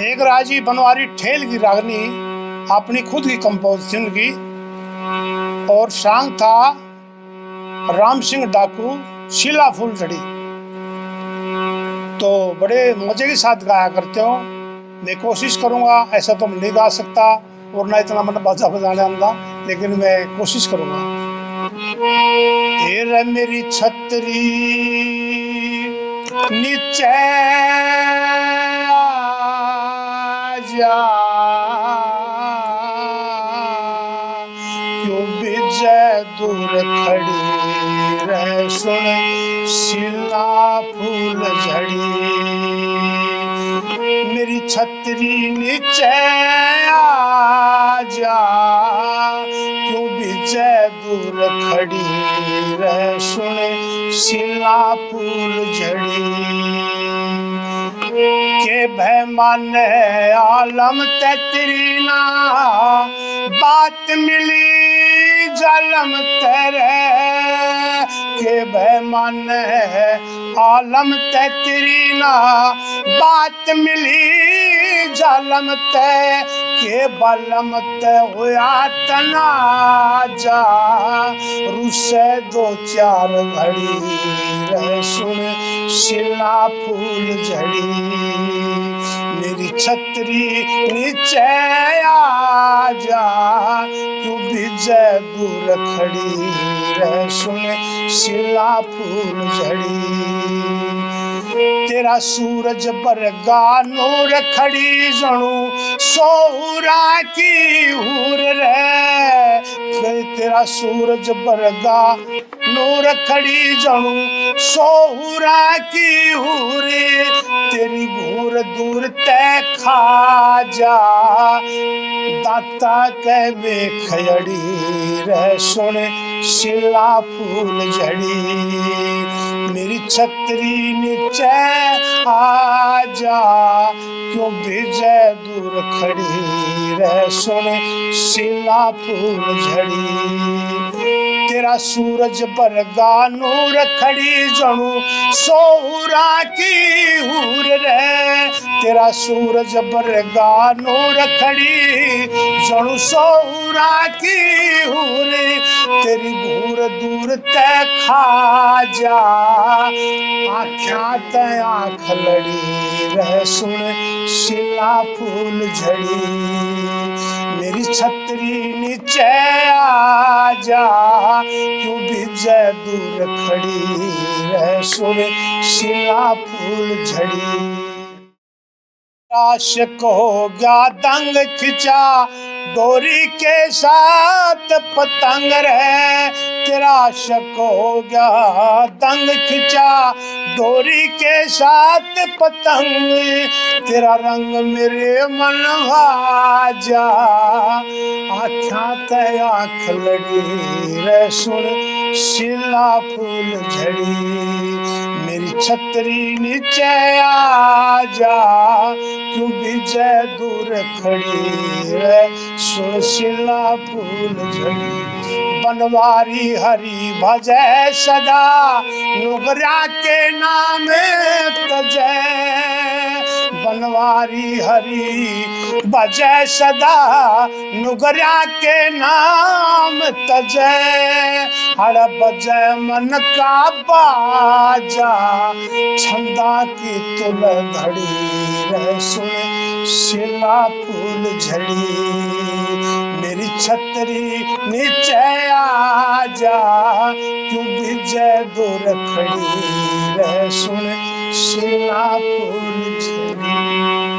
एक राजी बनवारी ठेल की रागनी अपनी खुद की कंपोजिशन की, और सांग था राम सिंह डाकू शीला फूल झड़ी। तो बड़े मजे के साथ गाया करते हो। मैं कोशिश करूंगा, ऐसा तो मैं नहीं गा सकता और ना इतना मतलब बाजा बजाने आंदा, लेकिन मैं कोशिश करूंगा। हे मेरी छतरी नीचे आजा, क्यों विजय दूर खड़ी रह सुन शीला फूल झड़ी। मेरी छतरी नीचे आजा, क्यों विजय दूर खड़ी रह सुन शीला फूल झड़ी। के भय माने आलम तेरी ना, बात मिली जालम तेरे। के भय माने आलम तेरी ना, बात मिली जालम ते। के बलम ते हुआ तना जा, रुसे दो चार घड़ी रह सुन शीला फूल झड़ी। मेरी छतरी नीचे आजा, क्यों विजय दूर खड़ी रह सुन शीला फूल झड़ी। तेरा सूरज बरगा नूर खड़ी जणू सोहरा की हूर रे। तेरा सूरज बरगा नूर खड़ी जणू सोहरा की हूरे। तेरी घूर दूर तय खा जा, दाता के में खयड़ी रह सुन शीला फूल झड़ी। मेरी छतरी नीचे आजा, क्यों विजय दूर खड़ी रह सुन शीला फूल झड़ी। तेरा सूरज बरगा नूर खड़ी जणू सोहरा की हूर रे। तेरा सूरज बरगा नूर खड़ी जणू सोहरा की हूर। तेरी घूर दूर तय खा जा, आँख्या तय आँख लड़ी रह सुन शीला फूल झड़ी। मेरी छतरी नीचे आजा, क्यों विजय दूर खड़ी रह सुन शीला फूल झड़ी। आशिक हो गया दंग खिंचा डोरी के साथ पतंग रे। तेरा आशिक हो गया दंग खिंचा डोरी के साथ पतंग। तेरा रंग मेरे मन भाजा, आँख्या ते आँख लड़ी रह सुन शीला फूल झड़ी। मेरी छतरी नीचे आजा, क्यों विजय दूर खड़ी रह सुन शीला फूल झड़ी। बनवारी हरि भजय सदा, नुगरा के नाम तजय। बनवारी हरि भजय सदा, नुगरा के नाम तजय। हर बजय मन का बाजा, छंदा की तुल धड़ी रह सुन शीला फूल झड़ी। मेरी छतरी नीचे आजा, क्यों विजय दूर खड़ी रह सुन शीला फूल झड़ी।